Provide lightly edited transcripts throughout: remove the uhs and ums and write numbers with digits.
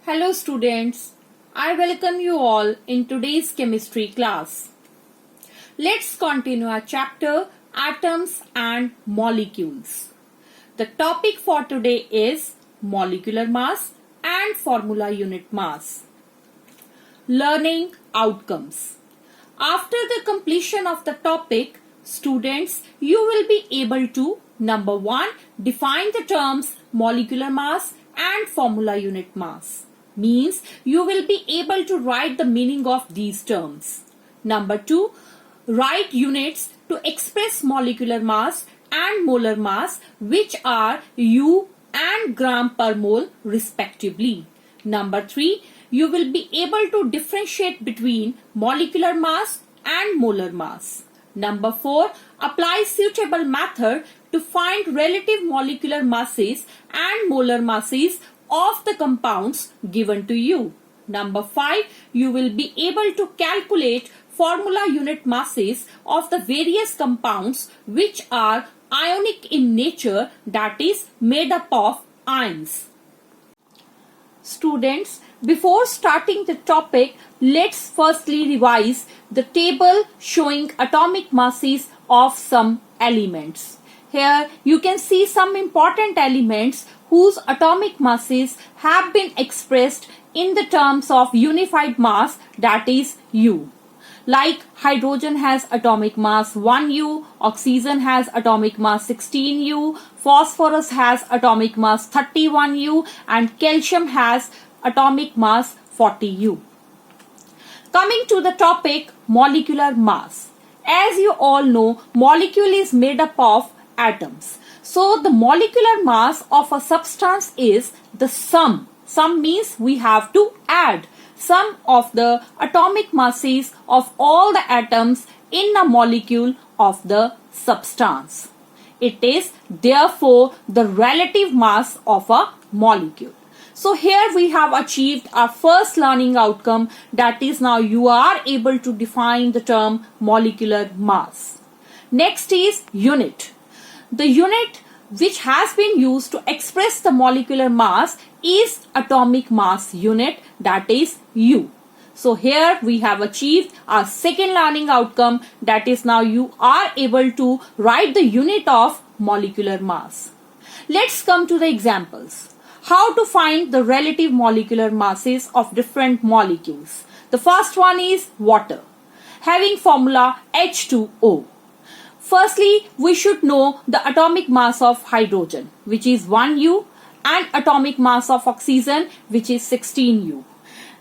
Hello students, I welcome you all in today's chemistry class. Let's continue our chapter Atoms and Molecules. The topic for today is molecular mass and formula unit mass. Learning outcomes. After the completion of the topic, students, you will be able to number 1. Define the terms molecular mass and formula unit mass. Means you will be able to write the meaning of these terms. Number 2. Write units to express molecular mass and molar mass, which are U and gram per mole respectively. Number 3. You will be able to differentiate between molecular mass and molar mass. Number 4. Apply suitable method to find relative molecular masses and molar masses of the compounds given to you. Number 5. You will be able to calculate formula unit masses of the various compounds which are ionic in nature, that is made up of ions. Students, before starting the topic, let's firstly revise the table showing atomic masses of some elements. Here you can see some important elements whose atomic masses have been expressed in the terms of unified mass, that is U. Like hydrogen has atomic mass 1U, oxygen has atomic mass 16U, phosphorus has atomic mass 31U, and calcium has atomic mass 40U. Coming to the topic molecular mass. As you all know, molecule is made up of atoms. So the molecular mass of a substance is the sum. Sum means we have to add sum of the atomic masses of all the atoms in a molecule of the substance. It is therefore the relative mass of a molecule. So here we have achieved our first learning outcome, that is now you are able to define the term molecular mass. Next is unit. The unit which has been used to express the molecular mass is atomic mass unit, that is U. So here we have achieved our second learning outcome, that is now you are able to write the unit of molecular mass. Let's come to the examples. How to find the relative molecular masses of different molecules. The first one is water, having formula H2O. Firstly, we should know the atomic mass of hydrogen, which is 1U, and atomic mass of oxygen, which is 16U.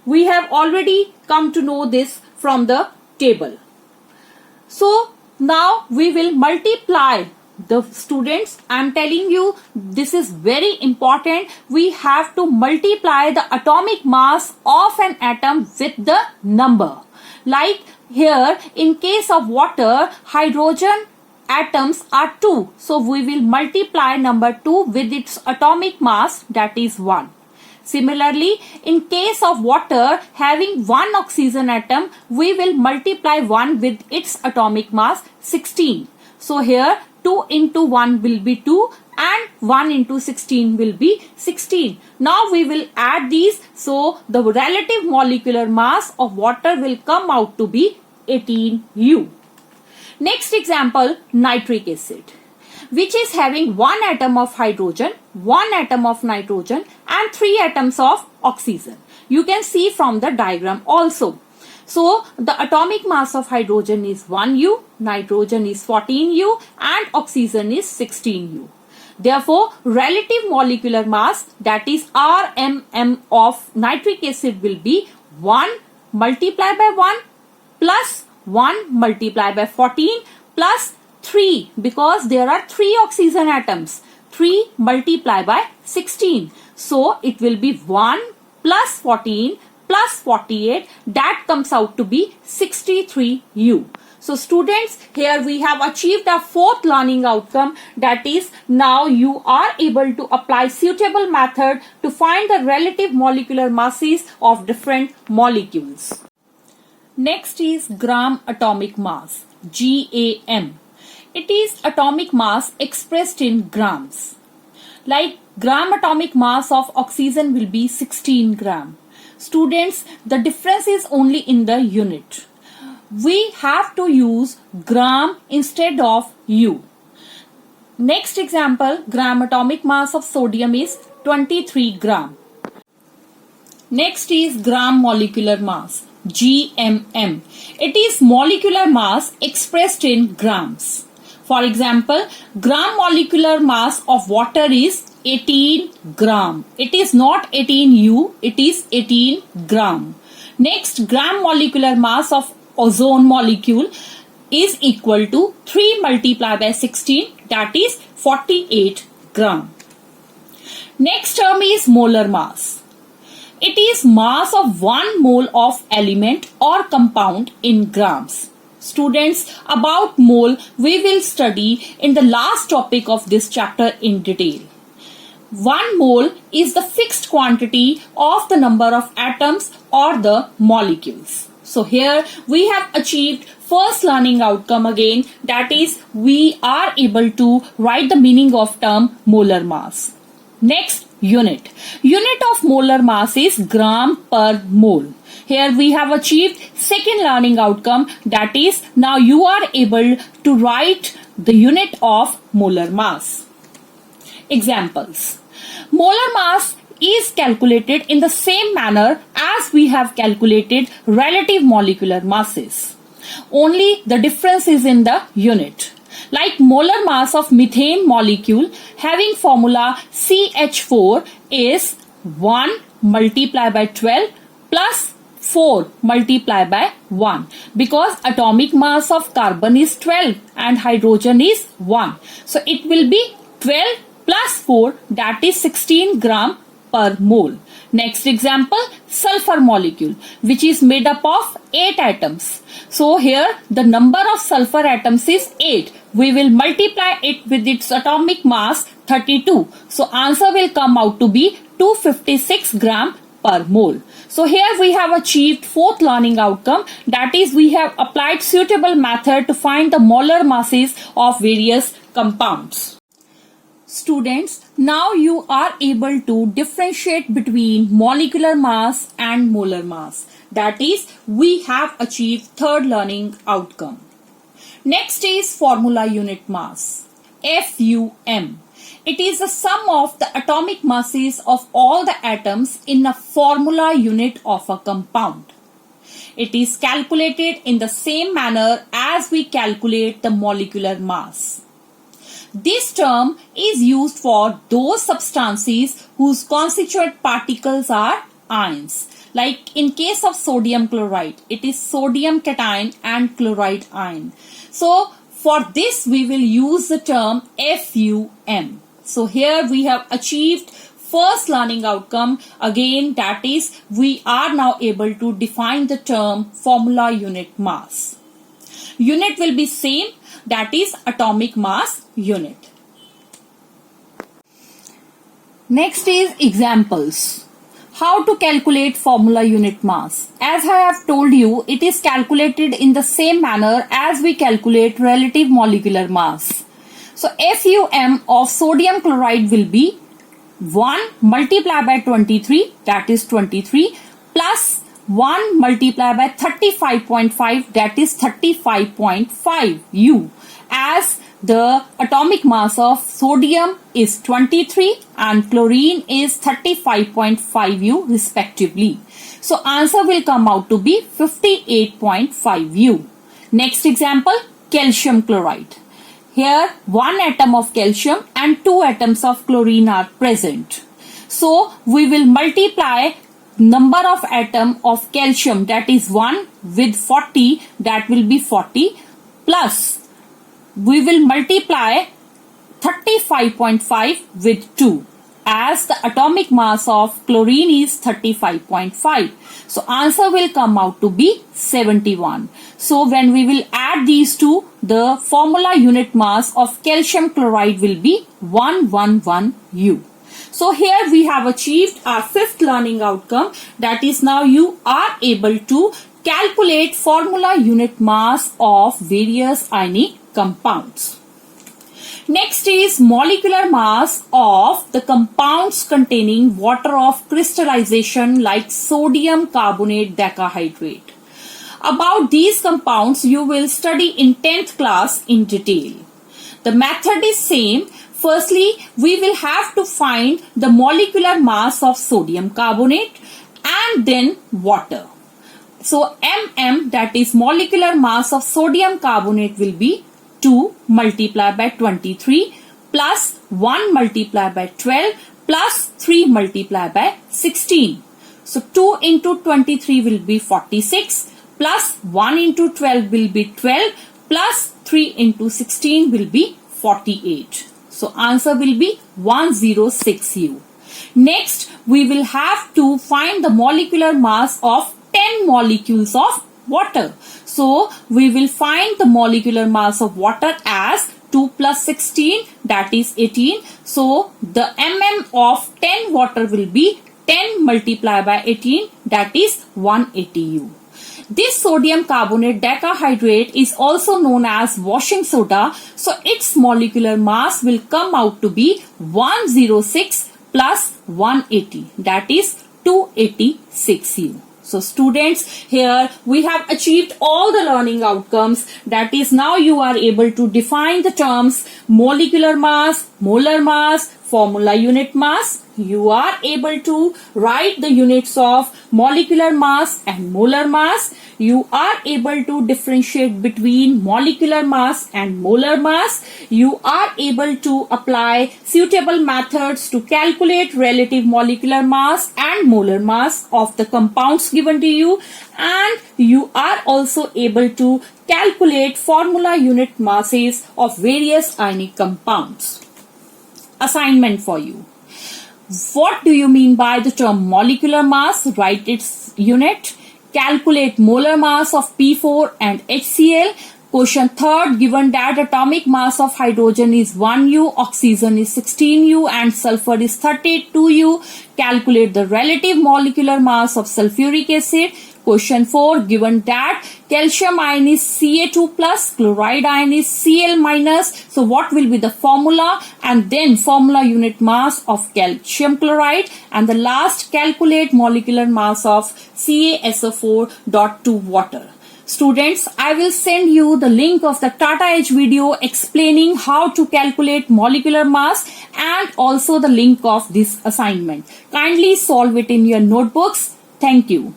We have already come to know this from the table. So now we will multiply the students. I am telling you, this is very important. We have to multiply the atomic mass of an atom with the number. Like here, in case of water, hydrogen atoms are 2. So we will multiply number 2 with its atomic mass, that is 1. Similarly, in case of water having 1 oxygen atom, we will multiply 1 with its atomic mass 16. So here 2 into 1 will be 2 and 1 into 16 will be 16. Now we will add these, so the relative molecular mass of water will come out to be 18U. Next example, nitric acid, which is having 1 atom of hydrogen, 1 atom of nitrogen and 3 atoms of oxygen. You can see from the diagram also. So the atomic mass of hydrogen is 1U, nitrogen is 14U and oxygen is 16U. Therefore, relative molecular mass, that is RMM of nitric acid, will be 1 multiplied by 1 plus 1 multiplied by 14 plus 3, because there are 3 oxygen atoms. 3 multiplied by 16. So it will be 1 plus 14 plus 48, that comes out to be 63U. So students, here we have achieved our fourth learning outcome, that is now you are able to apply suitable method to find the relative molecular masses of different molecules. Next is gram atomic mass, GAM. It is atomic mass expressed in grams. Like gram atomic mass of oxygen will be 16 gram. Students, the difference is only in the unit. We have to use gram instead of U. Next example, gram atomic mass of sodium is 23 gram. Next is gram molecular mass, GMM. It is molecular mass expressed in grams. For example, gram molecular mass of water is 18 gram. It is not 18U, it is 18 gram. Next, gram molecular mass of ozone molecule is equal to 3 multiplied by 16, that is 48 gram. Next term is molar mass. It is mass of 1 mole of element or compound in grams. Students, about mole we will study in the last topic of this chapter in detail. 1 mole is the fixed quantity of the number of atoms or the molecules. So here we have achieved first learning outcome again, that is we are able to write the meaning of term molar mass. Next, unit. Unit of molar mass is gram per mole. Here we have achieved second learning outcome, that is now you are able to write the unit of molar mass. Examples. Molar mass is calculated in the same manner as we have calculated relative molecular masses. Only the difference is in the unit. Like molar mass of methane molecule having formula CH4 is 1 multiplied by 12 plus 4 multiplied by 1, because atomic mass of carbon is 12 and hydrogen is 1. So it will be 12 plus 4, that is 16 gram per mole. Next example, sulfur molecule, which is made up of 8 atoms. So here the number of sulfur atoms is 8. We will multiply it with its atomic mass 32. So answer will come out to be 256 gram per mole. So here we have achieved fourth learning outcome, that is we have applied suitable method to find the molar masses of various compounds. Students, now you are able to differentiate between molecular mass and molar mass. That is, we have achieved third learning outcome. Next is formula unit mass, FUM. It is the sum of the atomic masses of all the atoms in a formula unit of a compound. It is calculated in the same manner as we calculate the molecular mass. This term is used for those substances whose constituent particles are ions. Like in case of sodium chloride, it is sodium cation and chloride ion. So for this we will use the term FUM. So here we have achieved first learning outcome again, that is we are now able to define the term formula unit mass. Unit will be same, that is atomic mass unit. Next is examples. How to calculate formula unit mass. As I have told you, it is calculated in the same manner as we calculate relative molecular mass. So FUM of sodium chloride will be 1 multiplied by 23, that is 23, plus 1 multiplied by 35.5, that is 35.5 U, as the atomic mass of sodium is 23 and chlorine is 35.5 U respectively. So answer will come out to be 58.5 U. Next example, calcium chloride. Here 1 atom of calcium and 2 atoms of chlorine are present. So we will multiply number of atom of calcium, that is 1, with 40, that will be 40, plus we will multiply 35.5 with 2, as the atomic mass of chlorine is 35.5. So answer will come out to be 71. So when we will add these two, the formula unit mass of calcium chloride will be 111 U. So here we have achieved our fifth learning outcome, that is now you are able to calculate formula unit mass of various ionic compounds. Next is molecular mass of the compounds containing water of crystallization like sodium carbonate decahydrate. About these compounds you will study in 10th class in detail. The method is same. Firstly, we will have to find the molecular mass of sodium carbonate and then water. So mm, that is molecular mass of sodium carbonate, will be 2 multiplied by 23 plus 1 multiplied by 12 plus 3 multiplied by 16. So 2 into 23 will be 46 plus 1 into 12 will be 12 plus 3 into 16 will be 48. So answer will be 106U. Next, we will have to find the molecular mass of 10 molecules of water. So we will find the molecular mass of water as 2 plus 16, that is 18. So the mm of 10 water will be 10 multiplied by 18, that is 180U. This sodium carbonate decahydrate is also known as washing soda. So its molecular mass will come out to be 106 plus 180, that is 286U. So students, here we have achieved all the learning outcomes. That is, now you are able to define the terms molecular mass, molar mass, formula unit mass. You are able to write the units of molecular mass and molar mass. You are able to differentiate between molecular mass and molar mass. You are able to apply suitable methods to calculate relative molecular mass and molar mass of the compounds given to you. And you are also able to calculate formula unit masses of various ionic compounds. Assignment for you. What do you mean by the term molecular mass? Write its unit. Calculate molar mass of P4 and HCl. Question 3rd, given that atomic mass of hydrogen is 1U, oxygen is 16U and sulfur is 32U. Calculate the relative molecular mass of sulfuric acid. Question 4, given that calcium ion is Ca2 plus, chloride ion is Cl minus. So what will be the formula? And then formula unit mass of calcium chloride. And the last, calculate molecular mass of CaSO4.2 water. Students, I will send you the link of the Tata Edge video explaining how to calculate molecular mass and also the link of this assignment. Kindly solve it in your notebooks. Thank you.